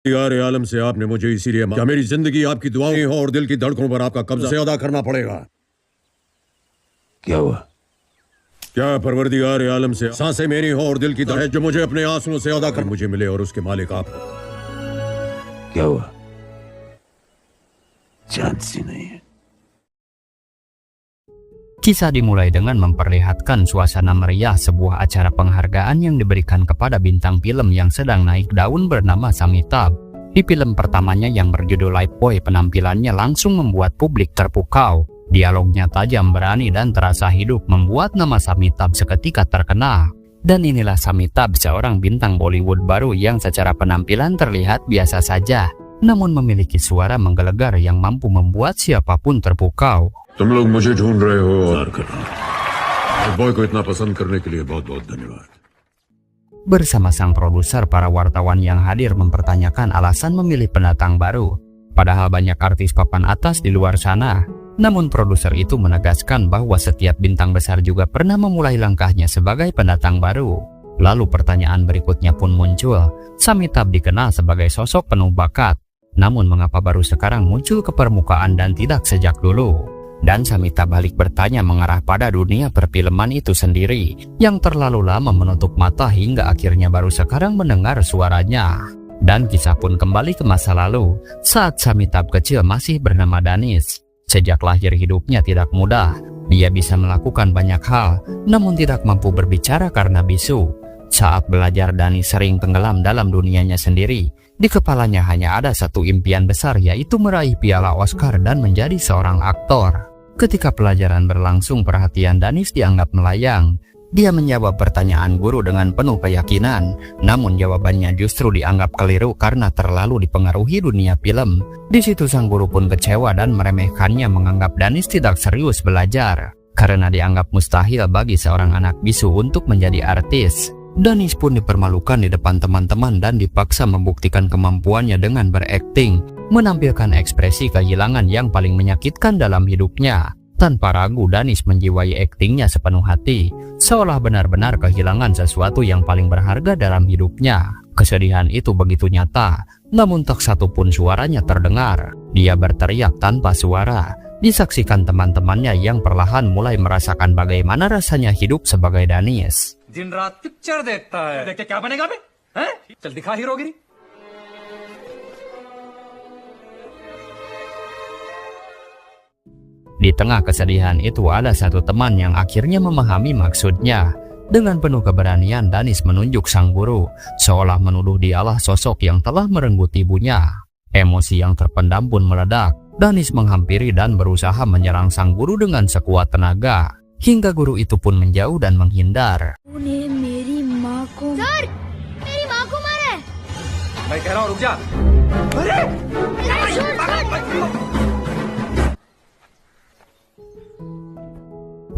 यार आलम से आपने मुझे इसीलिए क्या मेरी जिंदगी आपकी दुआओं और दिल की धड़कनों पर आपका कब्जा से अदा करना पड़ेगा। क्या हुआ? क्या परवरदिगार आलम से सांसें मेरी हो और दिल की धड़कन जो मुझे अपने आंसुओं से अदा कर मुझे मिले और उसके मालिक आप हो। क्या हुआ? चांस ही नहीं है. Kisah dimulai dengan memperlihatkan suasana meriah sebuah acara penghargaan yang diberikan kepada bintang film yang sedang naik daun bernama Amitabh. Di film pertamanya yang berjudul Lifebuoy, penampilannya langsung membuat publik terpukau. Dialognya tajam, berani, dan terasa hidup membuat nama Amitabh seketika terkenal. Dan inilah Amitabh, seorang bintang Bollywood baru yang secara penampilan terlihat biasa saja, namun memiliki suara menggelegar yang mampu membuat siapapun terpukau. तुम लोग मुझे ढूंढ रहे हो और बॉय को इतना पसंद करने के लिए बहुत-बहुत धन्यवाद. Bersama sang produser, para wartawan yang hadir mempertanyakan alasan memilih pendatang baru. Padahal banyak artis papan atas di luar sana. Namun produser itu menegaskan bahwa setiap bintang besar juga pernah memulai langkahnya sebagai pendatang baru. Lalu pertanyaan berikutnya pun muncul. Amitabh dikenal sebagai sosok penuh bakat. Namun mengapa baru sekarang muncul ke permukaan dan tidak sejak dulu? Dan Amitabh balik bertanya mengarah pada dunia perfilman itu sendiri yang terlalu lama menutup mata hingga akhirnya baru sekarang mendengar suaranya. Dan kisah pun kembali ke masa lalu saat Amitabh kecil masih bernama Danish. Sejak lahir hidupnya tidak mudah. Dia bisa melakukan banyak hal namun tidak mampu berbicara karena bisu. Saat belajar, Danish sering tenggelam dalam dunianya sendiri. Di kepalanya hanya ada satu impian besar, yaitu meraih piala Oscar dan menjadi seorang aktor. Ketika pelajaran berlangsung, perhatian Danish dianggap melayang. Dia menjawab pertanyaan guru dengan penuh keyakinan, namun jawabannya justru dianggap keliru karena terlalu dipengaruhi dunia film. Di situ sang guru pun kecewa dan meremehkannya, menganggap Danish tidak serius belajar karena dianggap mustahil bagi seorang anak bisu untuk menjadi artis. Danish pun dipermalukan di depan teman-teman dan dipaksa membuktikan kemampuannya dengan berakting, menampilkan ekspresi kehilangan yang paling menyakitkan dalam hidupnya. Tanpa ragu, Danish menjiwai aktingnya sepenuh hati, seolah benar-benar kehilangan sesuatu yang paling berharga dalam hidupnya. Kesedihan itu begitu nyata, namun tak satu pun suaranya terdengar. Dia berteriak tanpa suara, disaksikan teman-temannya yang perlahan mulai merasakan bagaimana rasanya hidup sebagai Danish. दिन रात पिक्चर देखता है, देख के क्या बनेगा बे? हैं? चल दिखा हीरोगिरी. Di tengah kesedihan itu ada satu teman yang akhirnya memahami maksudnya. Dengan penuh keberanian, Danish menunjuk sang guru, seolah menuduh dialah sosok yang telah merenggut ibunya. Emosi yang terpendam pun meledak. Danish menghampiri dan berusaha menyerang sang guru dengan sekuat tenaga, hingga guru itu pun menjauh dan menghindar. Sir, मेरी माँ को मारा है. मैं कह रहा हूँ रुक जा. अरे!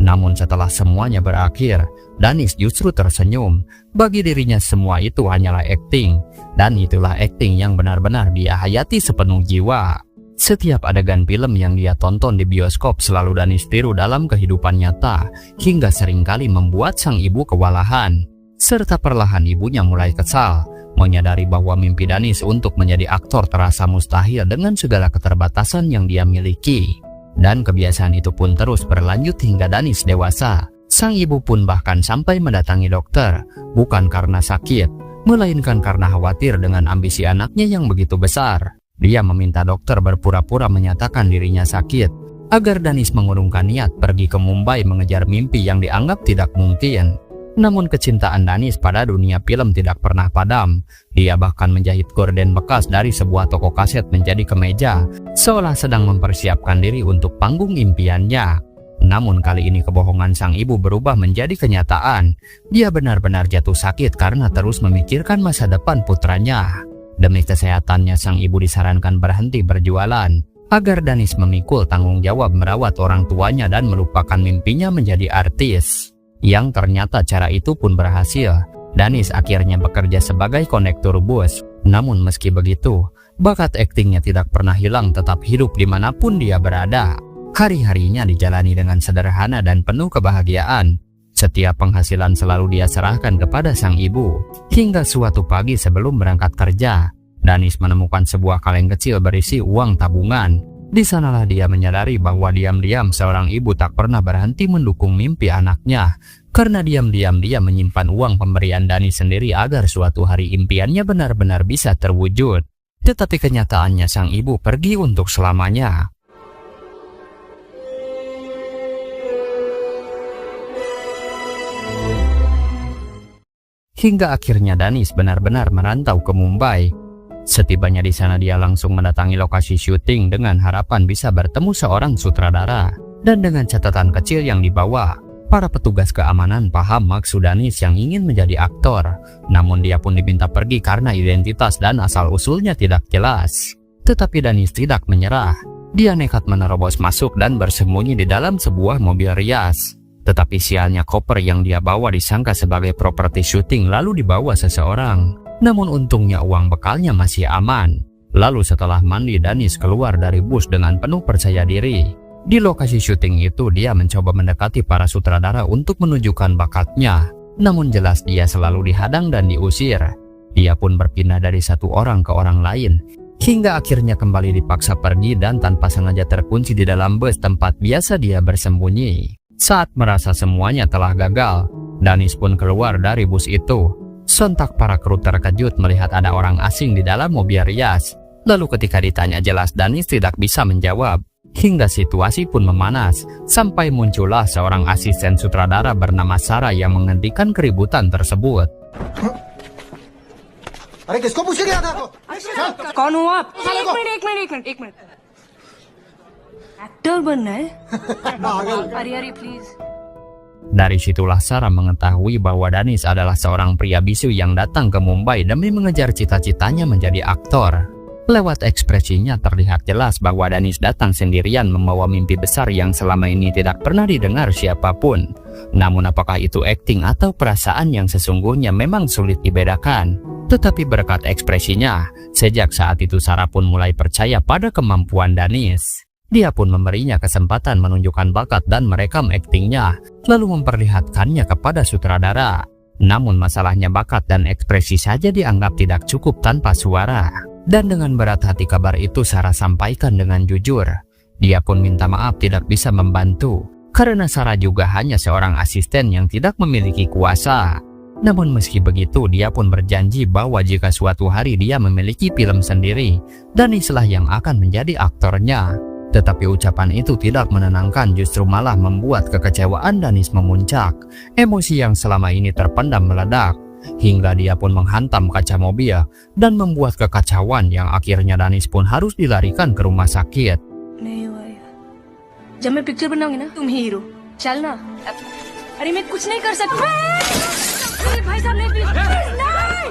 Namun setelah semuanya berakhir, Danish justru tersenyum. Bagi dirinya semua itu hanyalah akting, dan itulah akting yang benar-benar dia hayati sepenuh jiwa. Setiap adegan film yang dia tonton di bioskop selalu Danish tiru dalam kehidupan nyata, hingga seringkali membuat sang ibu kewalahan. Serta perlahan ibunya mulai kesal, menyadari bahwa mimpi Danish untuk menjadi aktor terasa mustahil dengan segala keterbatasan yang dia miliki. Dan kebiasaan itu pun terus berlanjut hingga Danish dewasa. Sang ibu pun bahkan sampai mendatangi dokter, bukan karena sakit, melainkan karena khawatir dengan ambisi anaknya yang begitu besar. Dia meminta dokter berpura-pura menyatakan dirinya sakit, agar Danish mengurungkan niat pergi ke Mumbai mengejar mimpi yang dianggap tidak mungkin. Namun kecintaan Danish pada dunia film tidak pernah padam. Dia bahkan menjahit gorden bekas dari sebuah toko kaset menjadi kemeja, seolah sedang mempersiapkan diri untuk panggung impiannya. Namun kali ini kebohongan sang ibu berubah menjadi kenyataan. Dia benar-benar jatuh sakit karena terus memikirkan masa depan putranya. Demi kesehatannya, sang ibu disarankan berhenti berjualan, agar Danish memikul tanggung jawab merawat orang tuanya dan melupakan mimpinya menjadi artis. Yang ternyata cara itu pun berhasil. Danish akhirnya bekerja sebagai kondektur bus. Namun meski begitu, bakat aktingnya tidak pernah hilang, tetap hidup dimanapun dia berada. Hari-harinya dijalani dengan sederhana dan penuh kebahagiaan. Setiap penghasilan selalu dia serahkan kepada sang ibu. Hingga suatu pagi sebelum berangkat kerja, Danis menemukan sebuah kaleng kecil berisi uang tabungan. Di sanalah dia menyadari bahwa diam-diam seorang ibu tak pernah berhenti mendukung mimpi anaknya. Karena diam-diam dia menyimpan uang pemberian Danis sendiri agar suatu hari impiannya benar-benar bisa terwujud. Tetapi kenyataannya sang ibu pergi untuk selamanya. Hingga akhirnya Danis benar-benar merantau ke Mumbai. Setibanya di sana dia langsung mendatangi lokasi syuting dengan harapan bisa bertemu seorang sutradara. Dan dengan catatan kecil yang dibawa, para petugas keamanan paham maksud Danis yang ingin menjadi aktor. Namun dia pun diminta pergi karena identitas dan asal-usulnya tidak jelas. Tetapi Danis tidak menyerah. Dia nekat menerobos masuk dan bersembunyi di dalam sebuah mobil rias. Tetapi sialnya koper yang dia bawa disangka sebagai properti syuting lalu dibawa seseorang. Namun untungnya uang bekalnya masih aman. Lalu setelah mandi, Danis keluar dari bus dengan penuh percaya diri. Di lokasi syuting itu dia mencoba mendekati para sutradara untuk menunjukkan bakatnya. Namun jelas dia selalu dihadang dan diusir. Dia pun berpindah dari satu orang ke orang lain. Hingga akhirnya kembali dipaksa pergi dan tanpa sengaja terkunci di dalam bus tempat biasa dia bersembunyi. Saat merasa semuanya telah gagal, Danis pun keluar dari bus itu. Sontak para kru terkejut melihat ada orang asing di dalam mobil rias. Lalu ketika ditanya jelas Danis tidak bisa menjawab. Hingga situasi pun memanas, sampai muncullah seorang asisten sutradara bernama Sarah yang menghentikan keributan tersebut. कौन हो आप? एक minute actor बनना है? अरे please. Dari situlah Sarah mengetahui bahwa Danis adalah seorang pria bisu yang datang ke Mumbai demi mengejar cita-citanya menjadi aktor. Lewat ekspresinya terlihat jelas bahwa Danis datang sendirian membawa mimpi besar yang selama ini tidak pernah didengar siapapun. Namun apakah itu akting atau perasaan yang sesungguhnya memang sulit dibedakan. Tetapi berkat ekspresinya, sejak saat itu Sarah pun mulai percaya pada kemampuan Danis. Dia pun memberinya kesempatan menunjukkan bakat dan merekam aktingnya, lalu memperlihatkannya kepada sutradara. Namun masalahnya bakat dan ekspresi saja dianggap tidak cukup tanpa suara. Dan dengan berat hati kabar itu Sarah sampaikan dengan jujur. Dia pun minta maaf tidak bisa membantu, karena Sarah juga hanya seorang asisten yang tidak memiliki kuasa. Namun meski begitu dia pun berjanji bahwa jika suatu hari dia memiliki film sendiri, Danislah yang akan menjadi aktornya. Tetapi ucapan itu tidak menenangkan, justru malah membuat kekecewaan Danis memuncak. Emosi yang selama ini terpendam meledak, hingga dia pun menghantam kaca mobil dan membuat kekacauan yang akhirnya Danis pun harus dilarikan ke rumah sakit. नहीं हुआ यार. जब मैं पिक्चर बनाऊंगी ना, तुम हीरो. चल ना. अरे मैं कुछ नहीं कर सकती. भाई साहब नहीं, प्लीज. नहीं.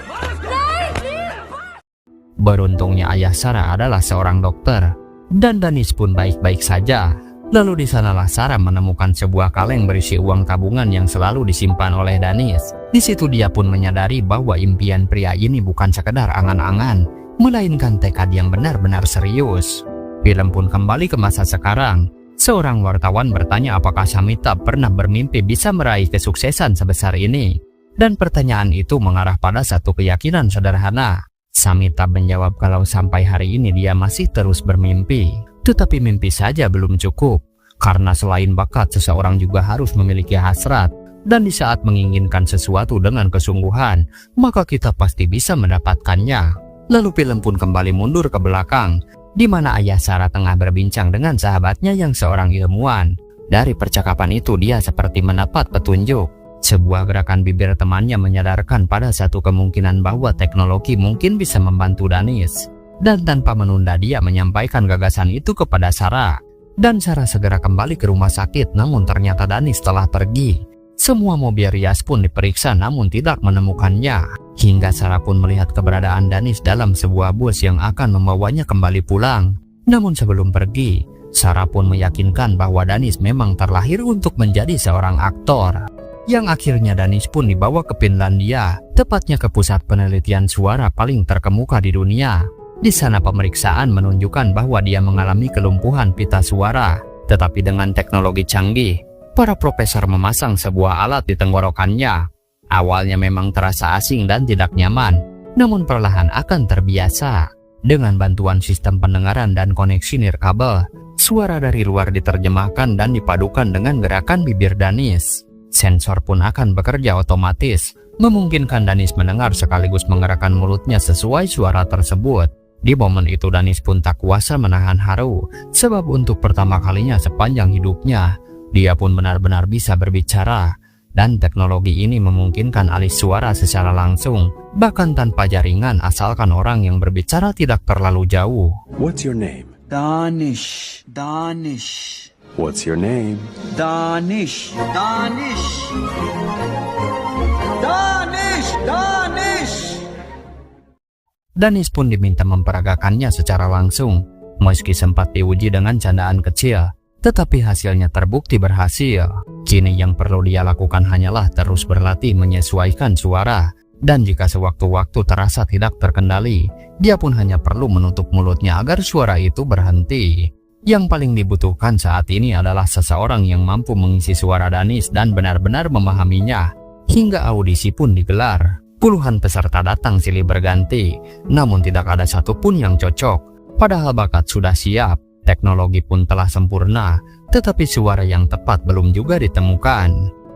Beruntungnya ayah Sarah adalah seorang dokter, dan Danis pun baik-baik saja. Lalu di sanalah Sarah menemukan sebuah kaleng berisi uang tabungan yang selalu disimpan oleh Danis. Di situ dia pun menyadari bahwa impian pria ini bukan sekedar angan-angan, melainkan tekad yang benar-benar serius. Film pun kembali ke masa sekarang. Seorang wartawan bertanya apakah Samita pernah bermimpi bisa meraih kesuksesan sebesar ini. Dan pertanyaan itu mengarah pada satu keyakinan sederhana. Samita menjawab kalau sampai hari ini dia masih terus bermimpi. Tetapi mimpi saja belum cukup, karena selain bakat seseorang juga harus memiliki hasrat. Dan di saat menginginkan sesuatu dengan kesungguhan, maka kita pasti bisa mendapatkannya. Lalu film pun kembali mundur ke belakang, di mana ayah Sarah tengah berbincang dengan sahabatnya yang seorang ilmuwan. Dari percakapan itu dia seperti mendapat petunjuk. Sebuah gerakan bibir temannya menyadarkan pada satu kemungkinan bahwa teknologi mungkin bisa membantu Danis. Dan tanpa menunda dia menyampaikan gagasan itu kepada Sarah. Dan Sarah segera kembali ke rumah sakit, namun ternyata Danis telah pergi. Semua mobil rias pun diperiksa namun tidak menemukannya. Hingga Sarah pun melihat keberadaan Danis dalam sebuah bus yang akan membawanya kembali pulang. Namun sebelum pergi, Sarah pun meyakinkan bahwa Danis memang terlahir untuk menjadi seorang aktor. Yang akhirnya Danis pun dibawa ke Finlandia, tepatnya ke pusat penelitian suara paling terkemuka di dunia. Di sana pemeriksaan menunjukkan bahwa dia mengalami kelumpuhan pita suara. Tetapi dengan teknologi canggih, para profesor memasang sebuah alat di tenggorokannya. Awalnya memang terasa asing dan tidak nyaman, namun perlahan akan terbiasa. Dengan bantuan sistem pendengaran dan koneksi nirkabel, suara dari luar diterjemahkan dan dipadukan dengan gerakan bibir Danis. Sensor pun akan bekerja otomatis, memungkinkan Danis mendengar sekaligus menggerakkan mulutnya sesuai suara tersebut. Di momen itu Danis pun tak kuasa menahan haru, sebab untuk pertama kalinya sepanjang hidupnya, dia pun benar-benar bisa berbicara. Dan teknologi ini memungkinkan alih suara secara langsung, bahkan tanpa jaringan asalkan orang yang berbicara tidak terlalu jauh. What's your name? Danish. What's your name? Danish. Danis pun diminta memperagakannya secara langsung, meski sempat diuji dengan candaan kecil, tetapi hasilnya terbukti berhasil. Kini yang perlu dia lakukan hanyalah terus berlatih menyesuaikan suara, dan jika sewaktu-waktu terasa tidak terkendali, dia pun hanya perlu menutup mulutnya agar suara itu berhenti. Yang paling dibutuhkan saat ini adalah seseorang yang mampu mengisi suara Danis dan benar-benar memahaminya. Hingga audisi pun digelar. Puluhan peserta datang silih berganti, namun tidak ada satupun yang cocok. Padahal bakat sudah siap, teknologi pun telah sempurna, tetapi suara yang tepat belum juga ditemukan.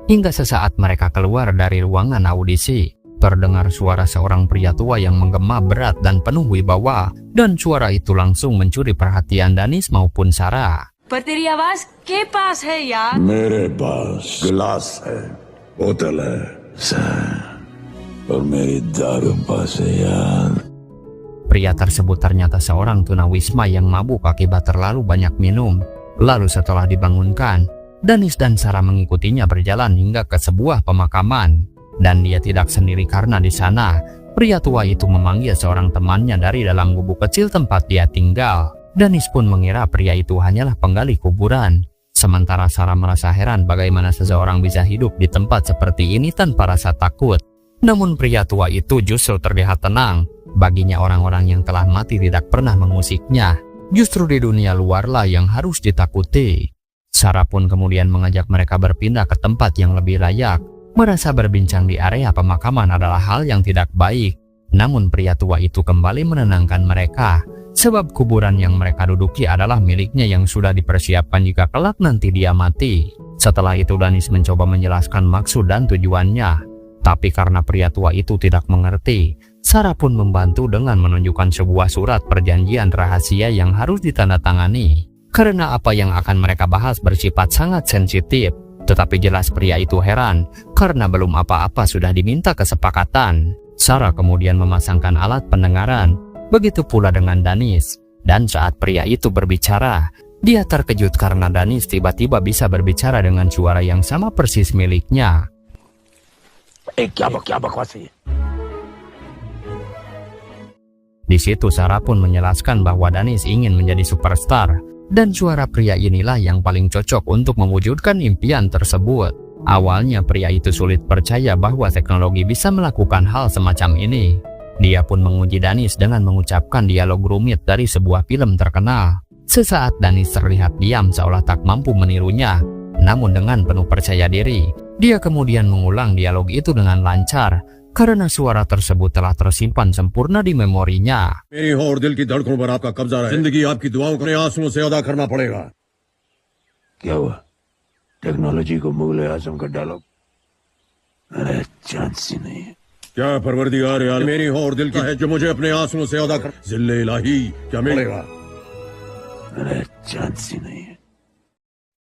Hingga sesaat mereka keluar dari ruangan audisi, terdengar suara seorang pria tua yang menggema berat dan penuh wibawa, dan suara itu langsung mencuri perhatian Danis maupun Sarah. पर तेरी आवाज के पास है यार? मेरे पास गिलास है, बोतल है, सर, और मेरी दारू पास है यार. Pria tersebut ternyata seorang tunawisma yang mabuk akibat terlalu banyak minum. Lalu setelah dibangunkan, Danis dan Sarah mengikutinya berjalan hingga ke sebuah pemakaman. Dan dia tidak sendiri karena di sana, pria tua itu memanggil seorang temannya dari dalam gubuk kecil tempat dia tinggal. Danis pun mengira pria itu hanyalah penggali kuburan. Sementara Sarah merasa heran bagaimana seseorang bisa hidup di tempat seperti ini tanpa rasa takut. Namun pria tua itu justru terlihat tenang. Baginya orang-orang yang telah mati tidak pernah mengusiknya. Justru di dunia luarlah yang harus ditakuti. Sarah pun kemudian mengajak mereka berpindah ke tempat yang lebih layak. Merasa berbincang di area pemakaman adalah hal yang tidak baik. Namun pria tua itu kembali menenangkan mereka. Sebab kuburan yang mereka duduki adalah miliknya yang sudah dipersiapkan jika kelak nanti dia mati. Setelah itu Danis mencoba menjelaskan maksud dan tujuannya. Tapi karena pria tua itu tidak mengerti, Sarah pun membantu dengan menunjukkan sebuah surat perjanjian rahasia yang harus ditandatangani. Karena apa yang akan mereka bahas bersifat sangat sensitif. Tetapi jelas pria itu heran, karena belum apa-apa sudah diminta kesepakatan. Sarah kemudian memasangkan alat pendengaran, begitu pula dengan Danis. Dan saat pria itu berbicara, dia terkejut karena Danis tiba-tiba bisa berbicara dengan suara yang sama persis miliknya. क्या बकवास है ये? Di situ Sarah pun menjelaskan bahwa Danis ingin menjadi superstar, dan suara pria inilah yang paling cocok untuk mewujudkan impian tersebut. Awalnya pria itu sulit percaya bahwa teknologi bisa melakukan hal semacam ini. Dia pun menguji Danis dengan mengucapkan dialog rumit dari sebuah film terkenal. Sesaat Danis terlihat diam seolah tak mampu menirunya. Namun dengan penuh percaya diri, dia kemudian mengulang dialog itu dengan lancar, karena suara tersebut telah tersimpan sempurna di memorinya. मेरी और दिल की धड़कनों पर आपका कब्जा है. जिंदगी आपकी दुआओं को अपने आंसुओं से अदा करना पड़ेगा. क्या हुआ? टेक्नोलॉजी को मुगल आजम का डायलॉग? अरे चांस ही नहीं है. क्या परवरदिगार आलम मेरी और दिल की है जो मुझे अपने आंसुओं से अदा कर. जिल्ले इलाही क्या मिलेगा? अरे चांस ही नहीं है.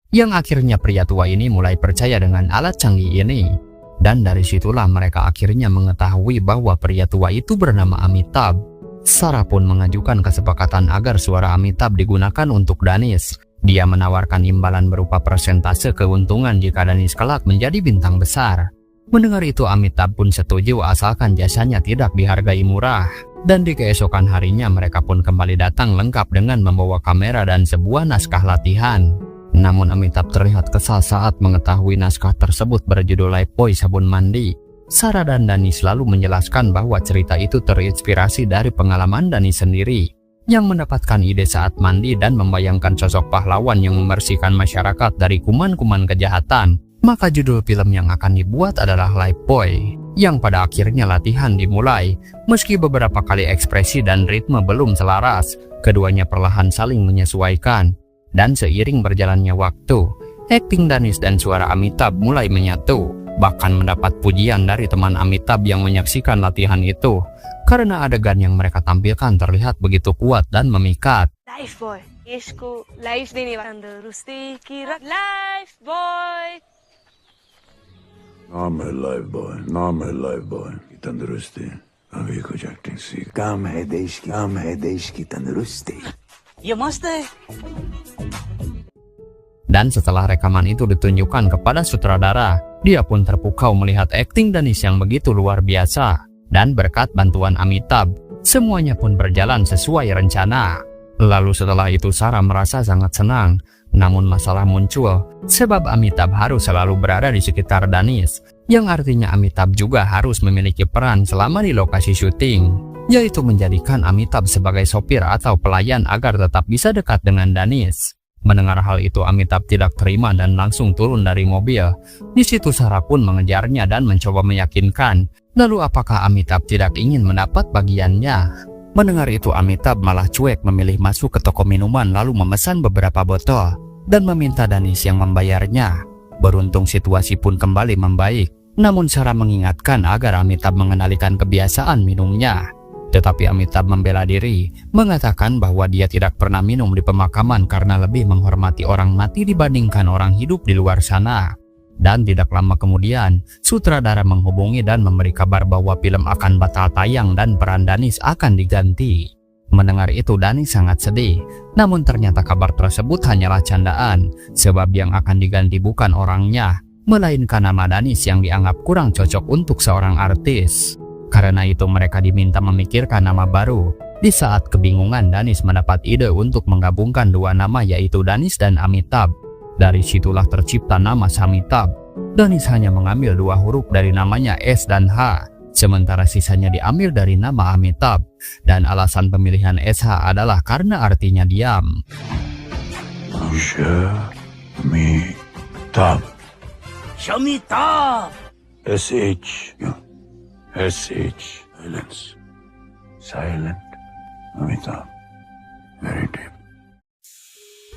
Yang akhirnya pria tua ini mulai percaya dengan alat canggih ini. Dan dari situlah mereka akhirnya mengetahui bahwa pria tua itu bernama Amitabh. Sarah pun mengajukan kesepakatan agar suara Amitabh digunakan untuk Danis. Dia menawarkan imbalan berupa persentase keuntungan jika Danis kelak menjadi bintang besar. Mendengar itu Amitabh pun setuju asalkan jasanya tidak dihargai murah. Dan di keesokan harinya mereka pun kembali datang lengkap dengan membawa kamera dan sebuah naskah latihan. Namun Amitabh terlihat kesal saat mengetahui naskah tersebut berjudul Lifebuoy sabun mandi. Sarah dan Danis selalu menjelaskan bahwa cerita itu terinspirasi dari pengalaman Danis sendiri, yang mendapatkan ide saat mandi dan membayangkan sosok pahlawan yang membersihkan masyarakat dari kuman-kuman kejahatan. Maka judul film yang akan dibuat adalah Lifebuoy. yang pada akhirnya latihan dimulai. Meski beberapa kali ekspresi dan ritme belum selaras, keduanya perlahan saling menyesuaikan. Dan seiring berjalannya waktu, akting Danish dan suara Amitabh mulai menyatu. Bahkan mendapat pujian dari teman Amitabh yang menyaksikan latihan itu, karena adegan yang mereka tampilkan terlihat begitu kuat dan memikat. Life boy देश को लाइफ देने वाला तंदुरुस्ती की life boy नाम है life boy, नाम है लाइफ बॉय की तंदुरुस्ती। अभी कुछ एक्टिंग सीख। काम है देश की तंदुरुस्ती। ये मस्त है। Dan setelah rekaman itu ditunjukkan kepada sutradara, dia pun terpukau melihat akting Danish yang begitu luar biasa. Dan berkat bantuan Amitabh, semuanya pun berjalan sesuai rencana. Lalu setelah itu Sarah merasa sangat senang. Namun masalah muncul, sebab Amitabh harus selalu berada di sekitar Danish, yang artinya Amitabh juga harus memiliki peran selama di lokasi syuting, yaitu menjadikan Amitabh sebagai sopir atau pelayan agar tetap bisa dekat dengan Danish. Mendengar hal itu, Amitabh tidak terima dan langsung turun dari mobil. Di situ Sarah pun mengejarnya dan mencoba meyakinkan, lalu apakah Amitabh tidak ingin mendapat bagiannya? Mendengar itu, Amitabh malah cuek memilih masuk ke toko minuman lalu memesan beberapa botol dan meminta Danish yang membayarnya. Beruntung situasi pun kembali membaik, namun Sarah mengingatkan agar Amitabh mengendalikan kebiasaan minumnya. Tetapi Amitabh membela diri, mengatakan bahwa dia tidak pernah minum di pemakaman karena lebih menghormati orang mati dibandingkan orang hidup di luar sana. Dan tidak lama kemudian, sutradara menghubungi dan memberi kabar bahwa film akan batal tayang dan peran Danish akan diganti. Mendengar itu, Danish sangat sedih, namun ternyata kabar tersebut hanyalah candaan, sebab yang akan diganti bukan orangnya, melainkan nama Danish yang dianggap kurang cocok untuk seorang artis. Karena itu mereka diminta memikirkan nama baru. Di saat kebingungan, Danish mendapat ide untuk menggabungkan dua nama, yaitu Danish dan Amitabh. Dari situlah tercipta nama Amitabh. Danish hanya mengambil dua huruf dari namanya S dan H, sementara sisanya diambil dari nama Amitabh. Dan alasan pemilihan SH adalah karena artinya diam. Shamitabh. Shamitabh. SH. SH. Silent. Amitabh. Very deep.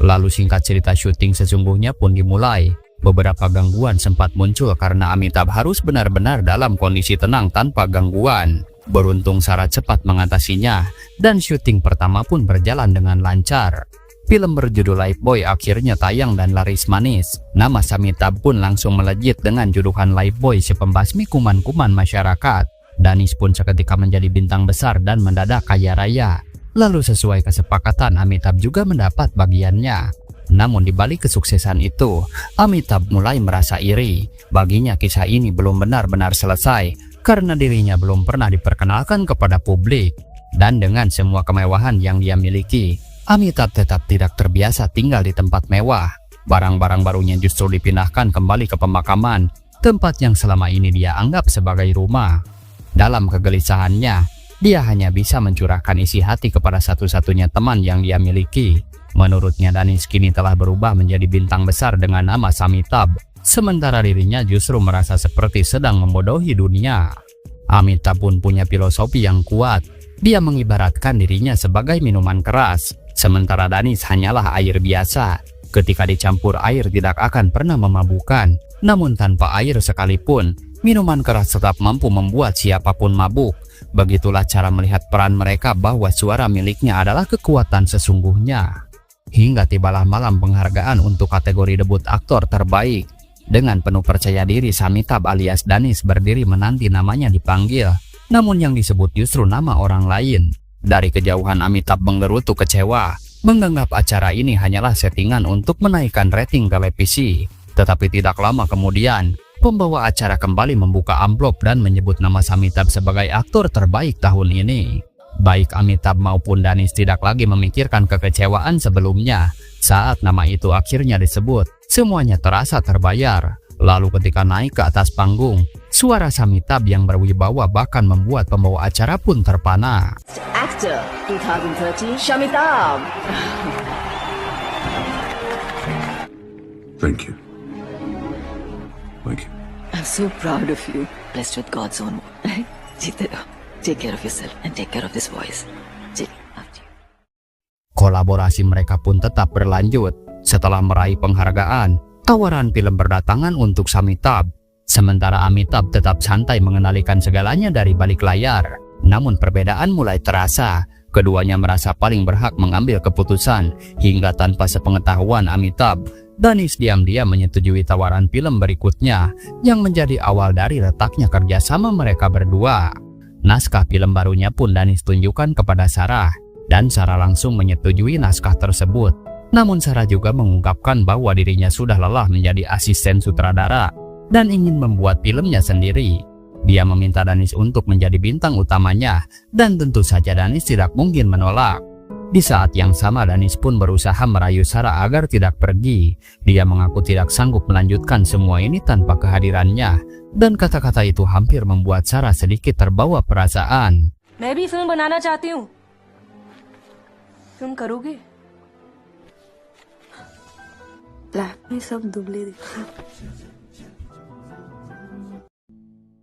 Lalu singkat cerita, syuting sesungguhnya pun dimulai. Beberapa gangguan sempat muncul karena Amitabh harus benar-benar dalam kondisi tenang tanpa gangguan. Beruntung Sarah cepat mengatasinya, dan syuting pertama pun berjalan dengan lancar. Film berjudul Lifebuoy akhirnya tayang dan laris manis. Nama Amitabh pun langsung melejit dengan julukan Lifebuoy si pembasmi kuman-kuman masyarakat. Danish pun seketika menjadi bintang besar dan mendadak kaya raya. Lalu sesuai kesepakatan, Amitabh juga mendapat bagiannya. Namun di balik kesuksesan itu, Amitabh mulai merasa iri. Baginya kisah ini belum benar-benar selesai karena dirinya belum pernah diperkenalkan kepada publik. Dan dengan semua kemewahan yang dia miliki, Amitabh tetap tidak terbiasa tinggal di tempat mewah. Barang-barang barunya justru dipindahkan kembali ke pemakaman, tempat yang selama ini dia anggap sebagai rumah. Dalam kegelisahannya, dia hanya bisa mencurahkan isi hati kepada satu-satunya teman yang dia miliki. Menurutnya, Danish kini telah berubah menjadi bintang besar dengan nama Amitabh, sementara dirinya justru merasa seperti sedang membodohi dunia. Amitabh pun punya filosofi yang kuat. Dia mengibaratkan dirinya sebagai minuman keras, sementara Danish hanyalah air biasa. Ketika dicampur air tidak akan pernah memabukkan, namun tanpa air sekalipun, minuman keras tetap mampu membuat siapapun mabuk. Begitulah cara melihat peran mereka bahwa suara miliknya adalah kekuatan sesungguhnya. Hingga tibalah malam penghargaan untuk kategori debut aktor terbaik. Dengan penuh percaya diri, Amitabh alias Danish berdiri menanti namanya dipanggil. Namun yang disebut justru nama orang lain. Dari kejauhan Amitabh menggerutu kecewa, menganggap acara ini hanyalah settingan untuk menaikkan rating televisi. Tetapi tidak lama kemudian, pembawa acara kembali membuka amplop dan menyebut nama Amitabh sebagai aktor terbaik tahun ini. Baik Amitabh maupun Danish tidak lagi memikirkan kekecewaan sebelumnya. Saat nama itu akhirnya disebut, semuanya terasa terbayar. Lalu ketika naik ke atas panggung, suara Amitabh yang berwibawa bahkan membuat pembawa acara pun terpana. Actor 2013, Amitabh. Thank you. Thank you. I'm so proud of you. blessed with God's own. जीते रहो. Take care of yourself and take care of this voice. After you. Kolaborasi mereka pun tetap berlanjut. Setelah meraih penghargaan, tawaran film berdatangan untuk Amitabh. Sementara Amitabh tetap santai mengendalikan segalanya dari balik layar. Namun perbedaan mulai terasa. Keduanya merasa paling berhak mengambil keputusan. Hingga tanpa sepengetahuan Amitabh, Danish diam-diam menyetujui tawaran film berikutnya yang menjadi awal dari retaknya kerjasama mereka berdua. Naskah film barunya pun Danish tunjukkan kepada Sarah, dan Sarah langsung menyetujui naskah tersebut. Namun Sarah juga mengungkapkan bahwa dirinya sudah lelah menjadi asisten sutradara dan ingin membuat filmnya sendiri. Dia meminta Danish untuk menjadi bintang utamanya, dan tentu saja Danish tidak mungkin menolak. Di saat yang sama Danish pun berusaha merayu Sarah agar tidak pergi. Dia mengaku tidak sanggup melanjutkan semua ini tanpa kehadirannya, dan kata-kata itu hampir membuat Sarah sedikit terbawa perasaan. मैं भी फिल्म बनाना चाहती हूँ. तुम करोगे? ब्लैक में सब दुबले दिखते.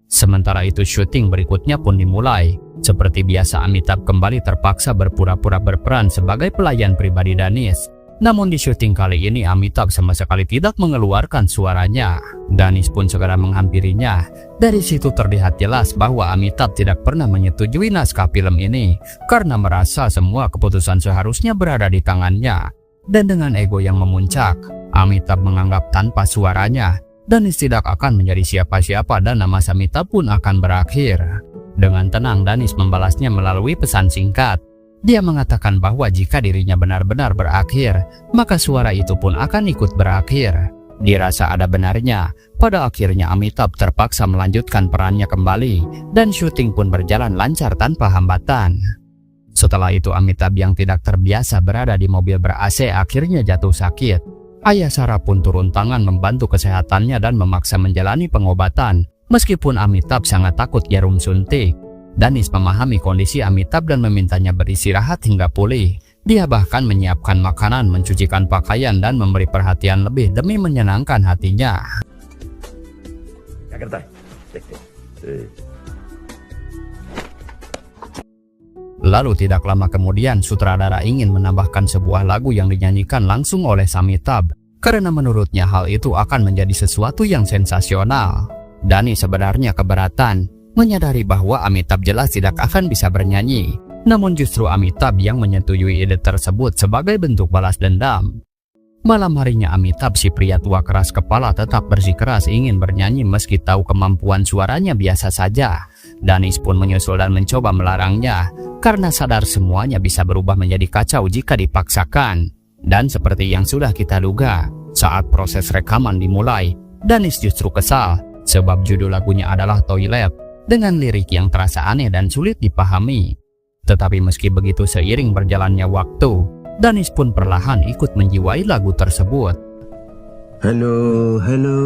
Sementara itu syuting berikutnya pun dimulai. Seperti biasa Amitabh kembali terpaksa berpura-pura berperan sebagai pelayan pribadi Danish. Namun di syuting kali ini Amitabh sama sekali tidak mengeluarkan suaranya. Danish pun segera menghampirinya. Dari situ terlihat jelas bahwa Amitabh tidak pernah menyetujui naskah film ini karena merasa semua keputusan seharusnya berada di tangannya. Dan dengan ego yang memuncak, Amitabh menganggap tanpa suaranya Danish tidak akan menjadi siapa-siapa dan nama Amitabh pun akan berakhir. Dengan tenang Danish membalasnya melalui pesan singkat. Dia mengatakan bahwa jika dirinya benar-benar berakhir, maka suara itu pun akan ikut berakhir. Dirasa ada benarnya. Pada akhirnya Amitabh terpaksa melanjutkan perannya kembali, dan syuting pun berjalan lancar tanpa hambatan. Setelah itu Amitabh yang tidak terbiasa berada di mobil ber-AC akhirnya jatuh sakit. Ayah Sarah pun turun tangan membantu kesehatannya dan memaksa menjalani pengobatan. Meskipun Amitabh sangat takut jarum suntik, Danish memahami kondisi Amitabh dan memintanya beristirahat hingga pulih. Dia bahkan menyiapkan makanan, mencucikan pakaian, dan memberi perhatian lebih demi menyenangkan hatinya. Lalu tidak lama kemudian sutradara ingin menambahkan sebuah lagu yang dinyanyikan langsung oleh Amitabh karena menurutnya hal itu akan menjadi sesuatu yang sensasional. Danish sebenarnya keberatan, menyadari bahwa Amitabh jelas tidak akan bisa bernyanyi. Namun justru Amitabh yang menyetujui ide tersebut sebagai bentuk balas dendam. Malam harinya Amitabh, si pria tua keras kepala, tetap bersikeras ingin bernyanyi meski tahu kemampuan suaranya biasa saja. Danish pun menyusul dan mencoba melarangnya karena sadar semuanya bisa berubah menjadi kacau jika dipaksakan. Dan seperti yang sudah kita duga, saat proses rekaman dimulai, Danish justru kesal sebab judul lagunya adalah Toilet dengan lirik yang terasa aneh dan sulit dipahami. Tetapi meski begitu, seiring berjalannya waktu, Danish pun perlahan ikut menjiwai lagu tersebut. Hello, hello,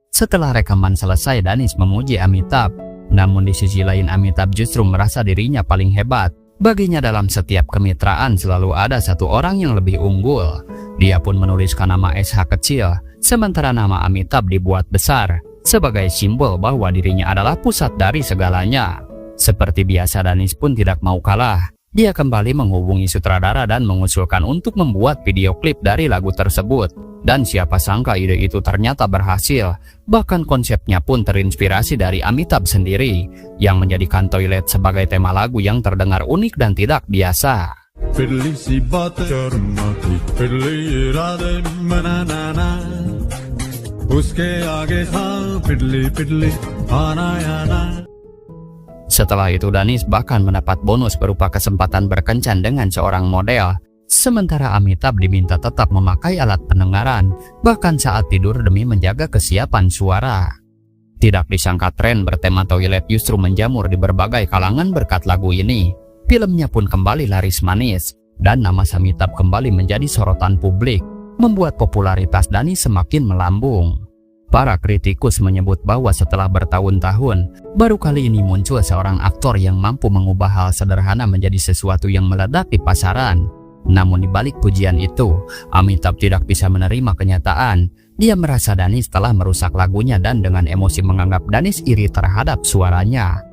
Setelah rekaman selesai, Danish memuji Amitabh. Namun di sisi lain Amitabh justru merasa dirinya paling hebat. Baginya dalam setiap kemitraan selalu ada satu orang yang lebih unggul. Dia pun menuliskan nama SH kecil, sementara nama Amitabh dibuat besar, sebagai simbol bahwa dirinya adalah pusat dari segalanya. Seperti biasa, Danish pun tidak mau kalah. Dia kembali menghubungi sutradara dan mengusulkan untuk membuat video klip dari lagu tersebut. Dan siapa sangka ide itu ternyata berhasil. Bahkan konsepnya pun terinspirasi dari Amitabh sendiri, yang menjadikan Toilet sebagai tema lagu yang terdengar unik dan tidak biasa. Setelah itu Danish bahkan mendapat bonus berupa kesempatan berkencan dengan seorang model. Sementara Amitabh diminta tetap memakai alat pendengaran, bahkan saat tidur demi menjaga kesiapan suara. Tidak disangka tren bertema Toilet justru menjamur di berbagai kalangan berkat lagu ini. Filmnya pun kembali laris manis, dan nama Amitabh kembali menjadi sorotan publik, membuat popularitas Danish semakin melambung. Para kritikus menyebut bahwa setelah bertahun-tahun, baru kali ini muncul seorang aktor yang mampu mengubah hal sederhana menjadi sesuatu yang meledak di pasaran. Namun di balik pujian itu, Amitabh tidak bisa menerima kenyataan. Dia merasa Dhanis telah merusak lagunya dan dengan emosi menganggap Dhanis iri terhadap suaranya.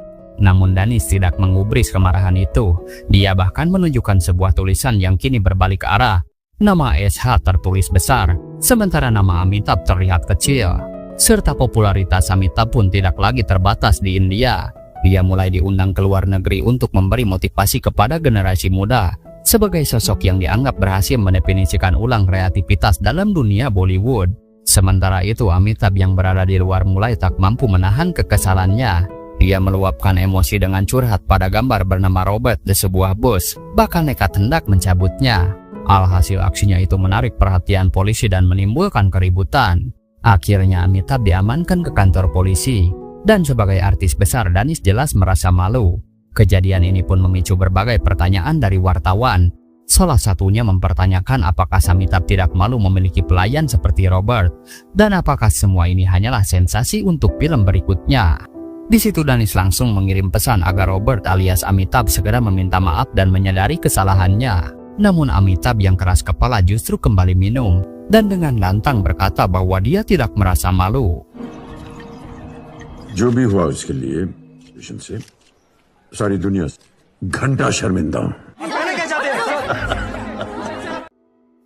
Namun Dhanis tidak mengubris kemarahan itu. Dia bahkan menunjukkan sebuah tulisan yang kini berbalik arah. Nama SH tertulis besar, sementara nama Amitabh terlihat kecil. Serta popularitas Amitabh pun tidak lagi terbatas di India. Dia mulai diundang ke luar negeri untuk memberi motivasi kepada generasi muda sebagai sosok yang dianggap berhasil mendefinisikan ulang kreativitas dalam dunia Bollywood. Sementara itu Amitabh yang berada di luar mulai tak mampu menahan kekesalannya. Dia meluapkan emosi dengan curhat pada gambar bernama Robert di sebuah bus, bahkan nekat hendak mencabutnya. Alhasil aksinya itu menarik perhatian polisi dan menimbulkan keributan. Akhirnya Amitabh diamankan ke kantor polisi. Dan sebagai artis besar, Dhanis jelas merasa malu. Kejadian ini pun memicu berbagai pertanyaan dari wartawan. Salah satunya mempertanyakan apakah Amitabh tidak malu memiliki pelayan seperti Robert. Dan apakah semua ini hanyalah sensasi untuk film berikutnya. Di situ Dhanis langsung mengirim pesan agar Robert alias Amitabh segera meminta maaf dan menyadari kesalahannya. Namun Amitabh yang keras kepala justru kembali minum dan dengan lantang berkata bahwa dia tidak merasa malu. जो भी हुआ उसके लिए से सारी दुनिया घंटा शर्मिंदा हूं.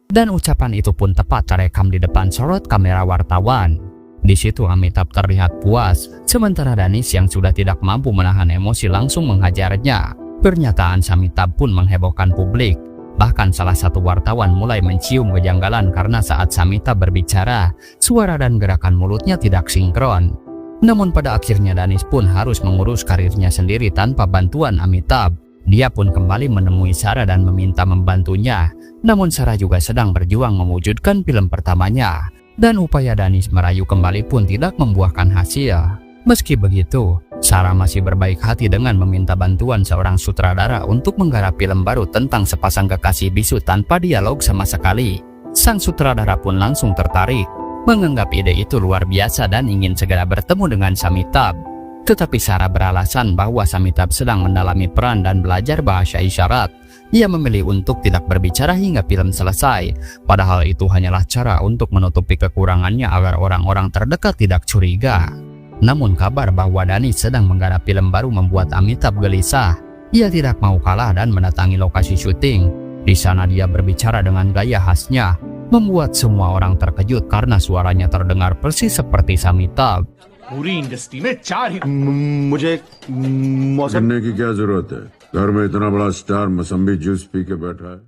Dan ucapan itu pun tepat terekam di depan sorot kamera wartawan. Di situ Amitabh terlihat puas, sementara Dhanis yang sudah tidak mampu menahan emosi langsung menghajarnya. Pernyataan Amitabh pun menghebohkan publik. Bahkan salah satu wartawan mulai mencium kejanggalan karena saat Amitabh berbicara, suara dan gerakan mulutnya tidak sinkron. Namun pada akhirnya Dhanis pun harus mengurus karirnya sendiri tanpa bantuan Amitabh. Dia pun kembali menemui Sarah dan meminta membantunya. Namun Sarah juga sedang berjuang mewujudkan film pertamanya. Dan upaya Dhanis merayu kembali pun tidak membuahkan hasil. Meski begitu, Sarah masih berbaik hati dengan meminta bantuan seorang sutradara untuk menggarap film baru tentang sepasang kekasih bisu tanpa dialog sama sekali. Sang sutradara pun langsung tertarik, menganggap ide itu luar biasa dan ingin segera bertemu dengan Amitabh. Tetapi Sarah beralasan bahwa Amitabh sedang mendalami peran dan belajar bahasa isyarat. Ia memilih untuk tidak berbicara hingga film selesai, padahal itu hanyalah cara untuk menutupi kekurangannya agar orang-orang terdekat tidak curiga. Namun kabar bahwa Dhanis sedang menggarap film baru membuat Amitabh gelisah. Ia tidak mau kalah dan mendatangi lokasi syuting. Di sana dia berbicara dengan gaya khasnya, membuat semua orang terkejut karena suaranya terdengar persis seperti Amitabh. पूरी इंडस्ट्री में 4 मुझे मौसम करने की क्या जरूरत है? घर में इतना बड़ा स्टार मौसम्बी जूस पी के बैठा है.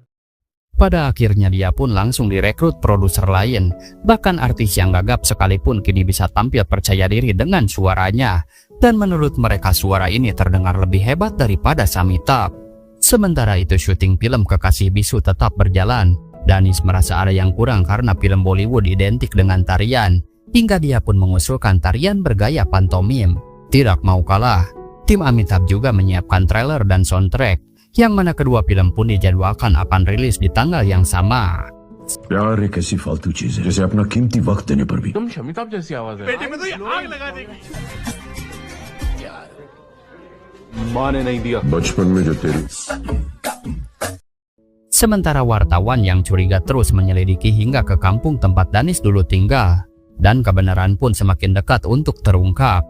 Pada akhirnya dia pun langsung direkrut produser lain. Bahkan artis yang gagap sekalipun kini bisa tampil percaya diri dengan suaranya. Dan menurut mereka suara ini terdengar lebih hebat daripada Amitabh. Sementara itu syuting film Kekasih Bisu tetap berjalan. Dhanis merasa ada yang kurang karena film Bollywood identik dengan tarian. Hingga dia pun mengusulkan tarian bergaya pantomim. Tidak mau kalah, tim Amitabh juga menyiapkan trailer dan soundtrack. Yang mana kedua film pun dijadwalkan akan rilis di tanggal yang sama. प्यार एक ऐसी फालतू चीज है जैसे अपना कीमती वक्त देने पर भी. तुम अमिताभ जैसी आवाज है बेटे में तो ये आग लगा देगा मां ने नहीं दिया बचपन में जो तेरी. Sementara wartawan yang curiga terus menyelidiki hingga ke kampung tempat Dhanis dulu tinggal. Dan kebenaran pun semakin dekat untuk terungkap.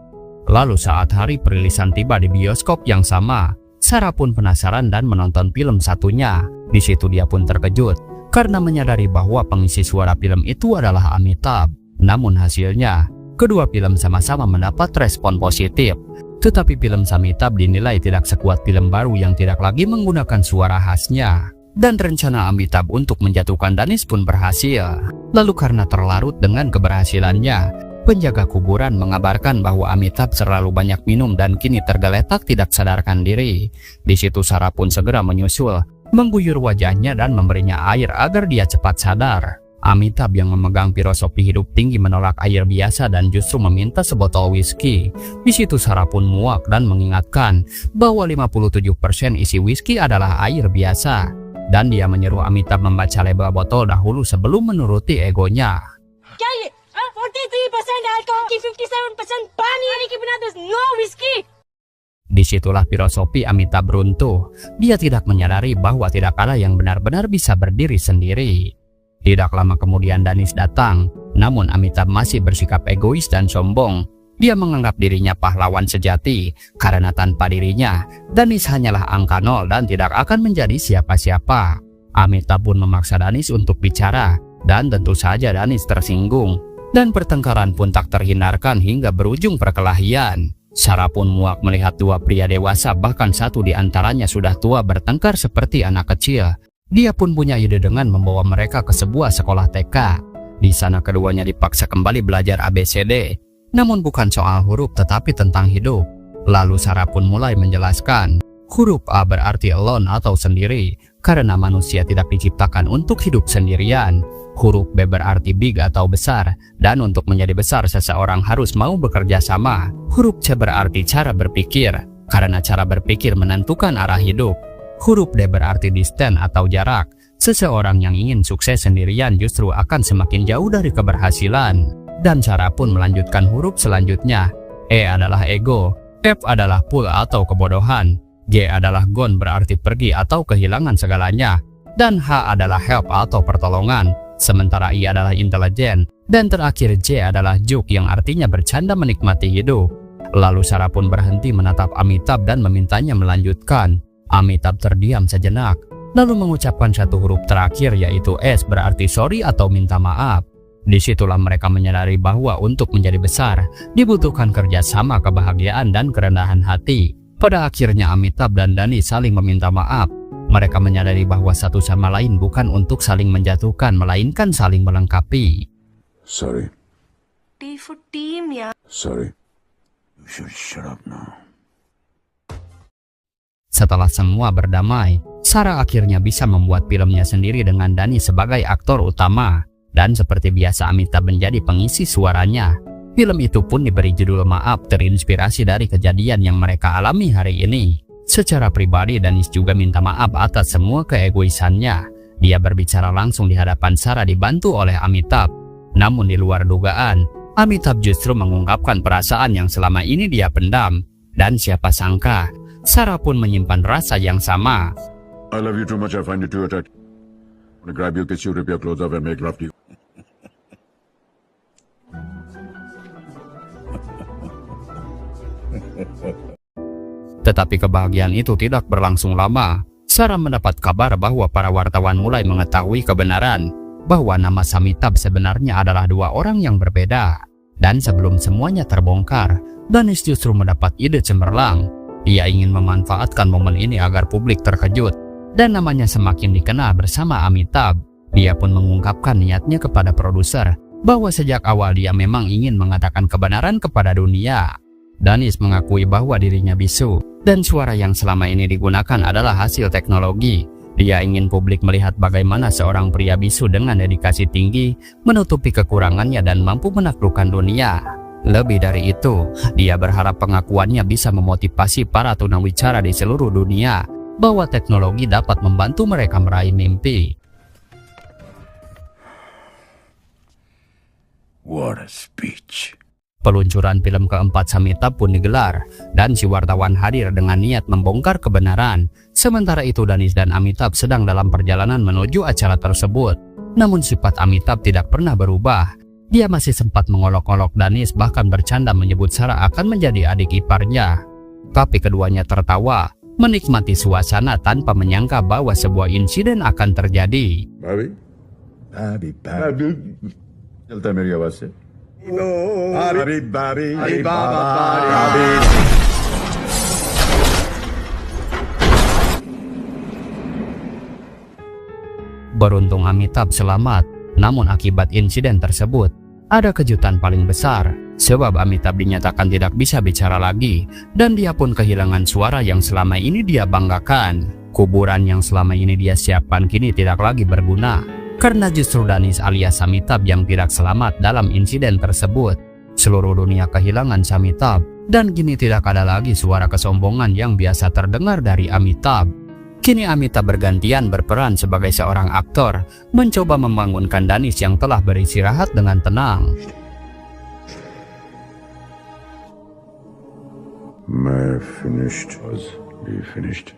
Lalu saat hari perilisan tiba di bioskop yang sama, Sarah pun penasaran dan menonton film satunya. Di situ dia pun terkejut karena menyadari bahwa pengisi suara film itu adalah Amitabh. Namun hasilnya, kedua film sama-sama mendapat respon positif. Tetapi film Amitabh dinilai tidak sekuat film baru yang tidak lagi menggunakan suara khasnya. Dan rencana Amitabh untuk menjatuhkan Dhanis pun berhasil. Lalu karena terlarut dengan keberhasilannya, penjaga kuburan mengabarkan bahwa Amitabh terlalu banyak minum dan kini tergeletak tidak sadarkan diri. Di situ Sarah pun segera menyusul, mengguyur wajahnya dan memberinya air agar dia cepat sadar. Amitabh yang memegang filosofi hidup tinggi menolak air biasa dan justru meminta sebotol whisky. Di situ Sarah pun muak dan mengingatkan bahwa 57% isi whisky adalah air biasa. Dan dia menyuruh Amitabh membaca label botol dahulu sebelum menuruti egonya. क्या ये 43% cocky 57% पानी यानी कि बिना there's no whiskey. Disitulah filosofi Amitabh runtuh. Dia tidak menyadari bahwa tidak ada yang benar-benar bisa berdiri sendiri. Tidak lama kemudian Danish datang, namun Amitabh masih bersikap egois dan sombong. Dia menganggap dirinya pahlawan sejati, karena tanpa dirinya, Danish hanyalah angka nol dan tidak akan menjadi siapa-siapa. Amitabh pun memaksa Danish untuk bicara, dan tentu saja Danish tersinggung. Dan pertengkaran pun tak terhindarkan hingga berujung perkelahian. Sarah pun muak melihat dua pria dewasa, bahkan satu di antaranya sudah tua, bertengkar seperti anak kecil. Dia pun punya ide dengan membawa mereka ke sebuah sekolah TK. Di sana keduanya dipaksa kembali belajar ABCD. Namun bukan soal huruf tetapi tentang hidup. Lalu Sarah pun mulai menjelaskan, huruf A berarti alone atau sendiri, karena manusia tidak diciptakan untuk hidup sendirian. Huruf B berarti big atau besar, dan untuk menjadi besar seseorang harus mau bekerja sama. Huruf C berarti cara berpikir, karena cara berpikir menentukan arah hidup. Huruf D berarti distant atau jarak. Seseorang yang ingin sukses sendirian justru akan semakin jauh dari keberhasilan. Dan Sarah pun melanjutkan huruf selanjutnya. E adalah ego, F adalah fool atau kebodohan, G adalah gone berarti pergi atau kehilangan segalanya, dan H adalah help atau pertolongan, sementara I adalah intelijen, dan terakhir J adalah joke yang artinya bercanda menikmati hidup. Lalu Sarah pun berhenti menatap Amitabh dan memintanya melanjutkan. Amitabh terdiam sejenak, lalu mengucapkan satu huruf terakhir yaitu S berarti sorry atau minta maaf. Disitulah mereka menyadari bahwa untuk menjadi besar dibutuhkan kerjasama, kebahagiaan, dan kerendahan hati. Pada akhirnya Amitabh dan Danish saling meminta maaf. Mereka menyadari bahwa satu sama lain bukan untuk saling menjatuhkan, melainkan saling melengkapi. Sorry. T for team ya. Sorry. You should shut up now. Setelah semua berdamai, Sarah akhirnya bisa membuat filmnya sendiri dengan Danish sebagai aktor utama. Dan seperti biasa Amitabh menjadi pengisi suaranya. Film itu pun diberi judul Maaf, terinspirasi dari kejadian yang mereka alami hari ini. Secara pribadi Danish juga minta maaf atas semua keegoisannya. Dia berbicara langsung di hadapan Sarah dibantu oleh Amitabh. Namun di luar dugaan, Amitabh justru mengungkapkan perasaan yang selama ini dia pendam. Dan siapa sangka, Sarah pun menyimpan rasa yang sama. I love you too much, I find it too attached. I'm gonna grab you, kiss you, rip your clothes off and make love to you. Tetapi kebahagiaan itu tidak berlangsung lama. Sarah mendapat kabar bahwa para wartawan mulai mengetahui kebenaran bahwa nama Amitabh sebenarnya adalah dua orang yang berbeda. Dan sebelum semuanya terbongkar, Danish justru mendapat ide cemerlang. Dia ingin memanfaatkan momen ini agar publik terkejut dan namanya semakin dikenal bersama Amitabh. Dia pun mengungkapkan niatnya kepada produser bahwa sejak awal dia memang ingin mengatakan kebenaran kepada dunia. Danish mengakui bahwa dirinya bisu dan suara yang selama ini digunakan adalah hasil teknologi. Dia ingin publik melihat bagaimana seorang pria bisu dengan dedikasi tinggi menutupi kekurangannya dan mampu menaklukkan dunia. Lebih dari itu, dia berharap pengakuannya bisa memotivasi para tunawicara di seluruh dunia bahwa teknologi dapat membantu mereka meraih mimpi. What a speech. Peluncuran film keempat Amitabh pun digelar, dan si wartawan hadir dengan niat membongkar kebenaran. Sementara itu Danish dan Amitabh sedang dalam perjalanan menuju acara tersebut. Namun sifat Amitabh tidak pernah berubah. Dia masih sempat mengolok-olok Danish, bahkan bercanda menyebut Sarah akan menjadi adik iparnya. Tapi keduanya tertawa, menikmati suasana tanpa menyangka bahwa sebuah insiden akan terjadi. Bobby? Bobby. चलता है मेरी आवाज से नो बाबी बाबी बाबी Beruntung Amitabh selamat, namun akibat insiden tersebut ada kejutan paling besar, sebab Amitabh dinyatakan tidak bisa bicara lagi dan dia pun kehilangan suara yang selama ini dia banggakan. Kuburan yang selama ini dia siapkan kini tidak lagi berguna, karena justru Danish alias Amitabh yang tidak selamat dalam insiden tersebut. Seluruh dunia kehilangan Amitabh, dan kini tidak ada lagi suara kesombongan yang biasa terdengar dari Amitabh. Kini Amitabh bergantian berperan sebagai seorang aktor, mencoba membangunkan Danish yang telah beristirahat dengan tenang. मैं finished was be finished.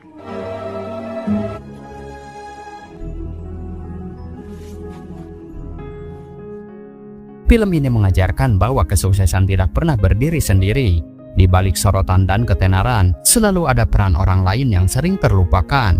Film ini mengajarkan bahwa kesuksesan tidak pernah berdiri sendiri. Di balik sorotan dan ketenaran, selalu ada peran orang lain yang sering terlupakan.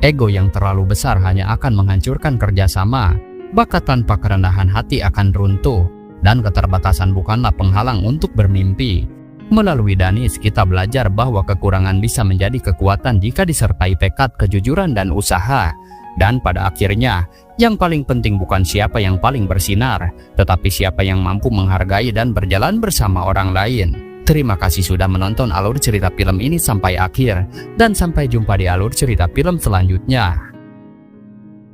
Ego yang terlalu besar hanya akan menghancurkan kerjasama. Bakat tanpa kerendahan hati akan runtuh. Dan keterbatasan bukanlah penghalang untuk bermimpi. Melalui Danis, kita belajar bahwa kekurangan bisa menjadi kekuatan jika disertai tekad, kejujuran, dan usaha. Dan pada akhirnya, yang paling penting bukan siapa yang paling bersinar, tetapi siapa yang mampu menghargai dan berjalan bersama orang lain. Terima kasih sudah menonton alur cerita film ini sampai akhir, dan sampai jumpa di alur cerita film selanjutnya.